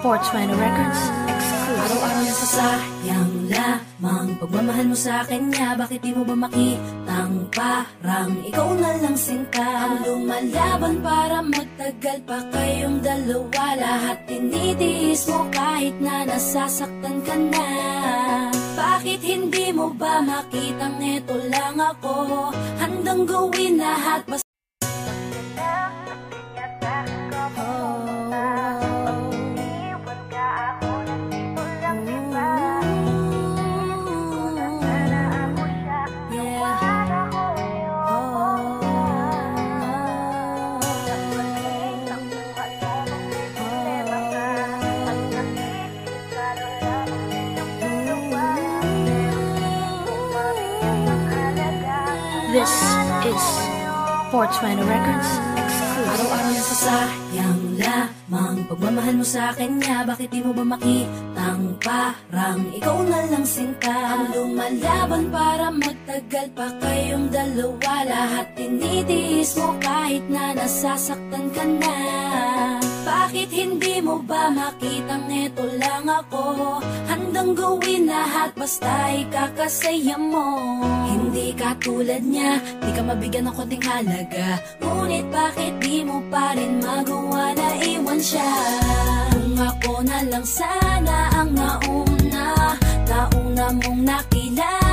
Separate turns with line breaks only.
420 Records exclusive.
Araw-araw na sasayang lamang pagmamahal mo sa akin niya. Bakit di mo ba makitang parang ikaw na lang sinta ang lumalaban para magtagal pa kayong dalawa. Lahat tinitiis mo kahit na nasasaktan ka na. Bakit hindi mo ba makitang eto lang ako? Handang gawin lahat basta
This is 420 Records exclusive.
Araw-araw na sasayang lamang pagmamahal mo sa akin niya. Bakit di mo ba makitang parang ikaw na lang sinta ang lumalaban para magtagal pa kayong dalawa. Lahat tinitiis mo kahit na nasasaktan ka na. Bakit hindi mo ba makitang eto lang ako? Handang gawin lahat basta ikakasaya mo. Hindi ka tulad niya, di ka mabigyan ng konting halaga. Ngunit bakit di mo pa rin magawa na iwan siya? Kung ako na lang sana ang nauna mong nakilala.